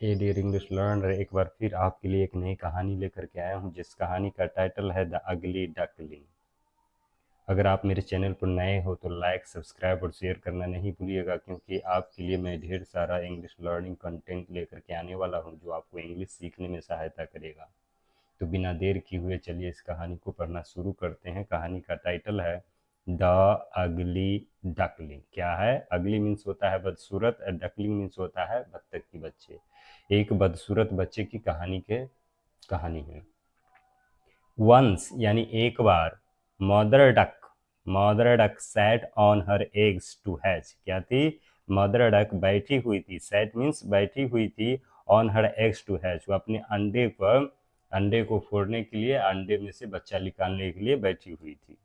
ए dear English learner, एक बार फिर आपके लिए एक नई कहानी लेकर के आया हूँ जिस कहानी का टाइटल है द अगली डकलिंग। अगर आप मेरे चैनल पर नए हो तो लाइक, सब्सक्राइब और शेयर करना नहीं भूलिएगा, क्योंकि आपके लिए मैं ढेर सारा इंग्लिश लर्निंग कंटेंट लेकर के आने वाला हूँ जो आपको इंग्लिश सीखने में सहायता करेगा। तो बिना देर किए हुए चलिए इस कहानी को पढ़ना शुरू करते हैं। कहानी का टाइटल है द अगली डकलिंग। क्या है? अगली मीन्स होता है बदसूरत, डकलिंग मीन्स होता है बत्तख की बच्चे। एक बदसूरत बच्चे की कहानी है। वंस यानी एक बार, mother duck sat on her eggs to hatch. क्या थी? मदर डक बैठी हुई थी, सैट मीन्स बैठी हुई थी, on her eggs to hatch, वो अपने अंडे को फोड़ने के लिए, अंडे में से बच्चा निकालने के लिए बैठी हुई थी।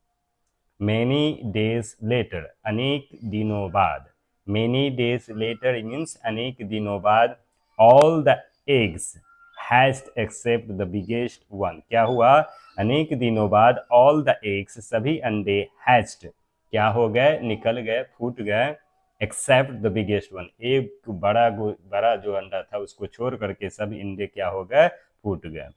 मेनी डेज लेटर, अनेक दिनों बाद। मेनी डेज लेटर मीन्स अनेक दिनों बाद। All the eggs hatched except the biggest one. क्या हुआ? अनेक दिनों बाद ऑल द एग्स, सभी अंडे, हैच्ड क्या हो गए? निकल गए, फूट गए। एक्सेप्ट द बिगेस्ट वन, एक बड़ा जो अंडा था उसको छोड़ करके सभी अंडे क्या हो गए? फूट गए।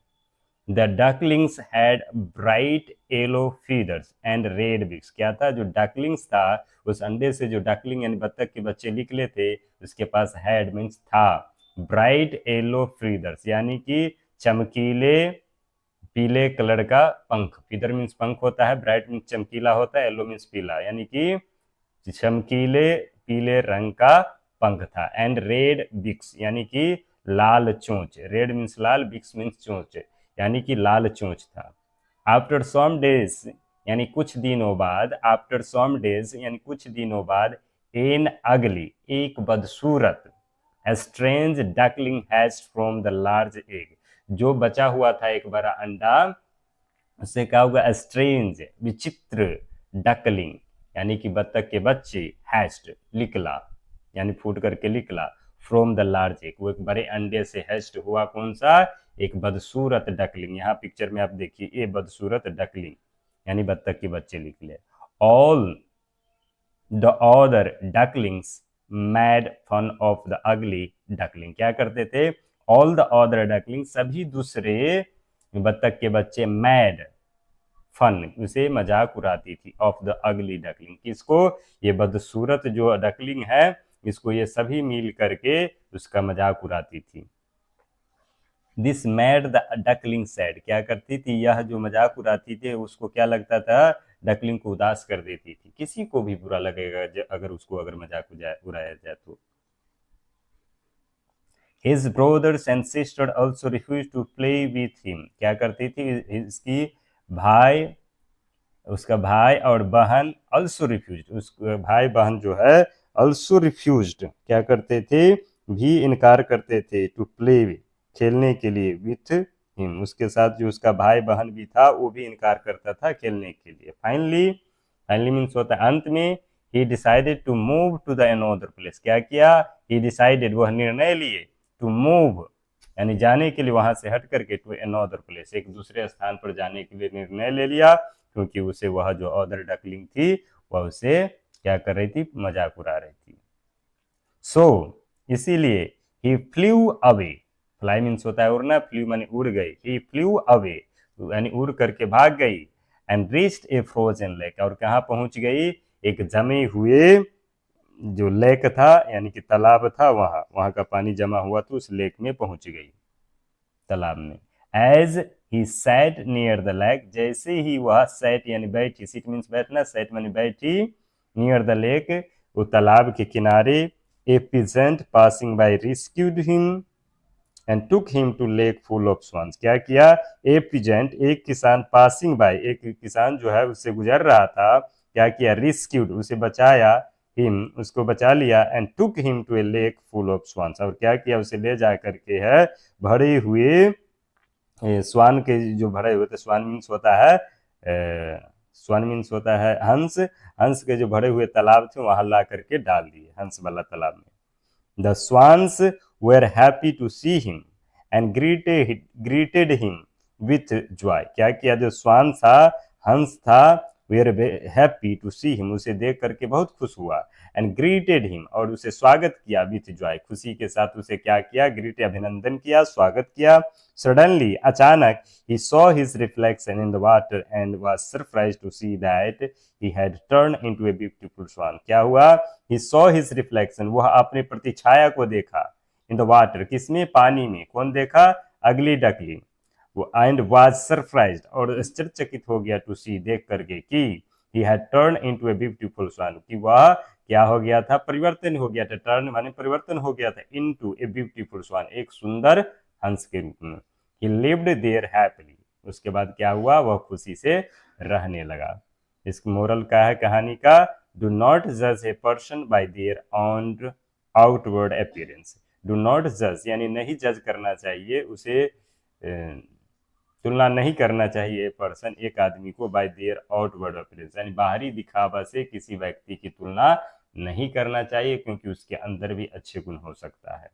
The ducklings had bright yellow feathers and red beaks. क्या था? जो डकलिंग्स था, उस अंडे से जो डकलिंग यानी बत्तख के बच्चे निकले थे, उसके पास हैड मीन्स था, ब्राइट येलो फीदर्स यानी कि चमकीले पीले कलर का पंख। फीदर मीन्स पंख होता है, ब्राइट मीन्स चमकीला होता है, येलो मीन्स पीला, यानी कि चमकीले पीले रंग का पंख था। एंड रेड बिक्स यानी कि लाल चोंच। रेड मीन्स लाल, बिक्स मीन्स चोंच, यानी कि लाल चोंच था। आफ्टर सम डेज यानी कुछ दिनों बाद, आफ्टर सम डेज यानी कुछ दिनों बाद, एन अगली एक बदसूरत, strange duckling hatched from the large egg, जो बचा हुआ था एक बड़ा अंडा, उससे क्या होगा? स्ट्रेंज विचित्र, डकलिंग यानी कि बत्तख के बच्चे, हैच्ड निकला यानी फूट करके निकला, फ्रॉम द लार्ज एग, वो एक बड़े अंडे से हैच्ड हुआ। कौन सा? एक बदसूरत डकलिंग। यहाँ पिक्चर में आप देखिए, ये बदसूरत डकलिंग यानी बत्तख के बच्चे निकले। All the other ducklings made fun of the ugly duckling. क्या करते थे? ऑल द अदर डकलिंग, सभी दूसरे बत्तख के बच्चे, मैड फन उसे मजाक उड़ाती थी, ऑफ द अगली डकलिंग। किसको? ये बदसूरत जो डकलिंग है, इसको ये सभी मिल करके उसका मजाक उड़ाती थी। This made the duckling sad. क्या करती थी? यह जो मजाक उड़ाती थी उसको क्या लगता था? डकलिंग को उदास कर देती थी। किसी को भी बुरा लगेगा अगर मजाक उड़ाया जाए तो। His brothers and sister also refused to play with him. क्या करती थी? इसकी भाई, उसका भाई और बहन, also refused, उस भाई बहन जो है also refused, क्या करते थे? भी इनकार करते थे, to play with, खेलने के लिए, with him, उसके साथ जो उसका भाई बहन भी था वो भी इनकार करता था खेलने के लिए। फाइनली मीन्स होता है अंत में। he decided to move to the another place। क्या किया? he decided, वह निर्णय लिए, to move यानी जाने के लिए, वहां से हट करके, टू अनदर प्लेस, एक दूसरे स्थान पर जाने के लिए निर्णय ले लिया, क्योंकि उसे वह जो अदर डकलिंग थी वह उसे क्या कर रही थी? मजाक उड़ा रही थी। सो इसीलिए ही फ्ल्यू अवे, फ्लाई मीन्स होता है उड़ना, फ्ल्यू मानी उड़ गई, ही फ्ल्यू अवे यानी उड़ करके भाग गई। And reached A frozen lake, और कहाँ पहुंच गई? एक जमे हुए जो लेक था यानी कि तालाब था, वहां का पानी जमा हुआ तो उस लेक में पहुंच गई, तालाब में। As he sat near the lake, जैसे ही वह सैट यानी बैठी, सिट मीन्स बैठना, सैट मानी बैठी, नियर द लेक वो तालाब के किनारे, a peasant passing by rescued him and took him to lake full of swans. क्या किया? ए पीजेंट एक किसान, पासिंग बाय एक किसान जो है उससे गुजर रहा था, क्या किया? रिस्क्यूड उसे बचाया, हिम उसको बचा लिया, and took him to a lake full of swans, और क्या किया? उसे ले जा करके है भरे हुए स्वान के, जो भरे हुए थे, स्वान मीन्स होता है स्वान मीन्स होता है हंस, हंस के जो भरे हुए तालाब थे वहां ला करके डाल दिए, हंस वाला तालाब में। The swans were happy to see him and greeted him with joy. क्या किया? जो स्वान था, हंस था, we are happy to see him, उसे देख करके बहुत खुश हुआ, एंड ग्रीटेड हिम, और उसे स्वागत किया विथ जॉय, खुशी के साथ उसे क्या किया, ग्रीट अभिनंदन किया, स्वागत किया। सडनली अचानक he saw his reflection in the water and was surprised to see that he had turned into a beautiful swan। क्या हुआ, he saw his reflection, वह अपने प्रतिछाया को देखा, in the water, किसमें, पानी में, कौन देखा, अगली डकली, एंड वाज सरप्राइज्ड, और आश्चर्यचकित हो गया, टू सी, देख करके, कि he had turn into a beautiful swan, कि वह क्या हो गया था, परिवर्तन हो गया था, टर्न माने परिवर्तन हो गया था, इनटू ए ब्यूटीफुल सन, एक सुंदर हंस के रूप में। ही लिव्ड देयर हैप्पीली, उसके बाद क्या हुआ, वह खुशी से रहने लगा। इस मोरल का है कहानी का, डू नॉट जज a person by there on outward appearance. Do not जज यानी नहीं जज करना चाहिए उसे, तुलना नहीं करना चाहिए पर्सन, एक आदमी को, बाय देयर आउटवर्ड अपीयरेंस, यानी बाहरी दिखावा से किसी व्यक्ति की तुलना नहीं करना चाहिए, क्योंकि उसके अंदर भी अच्छे गुण हो सकता है।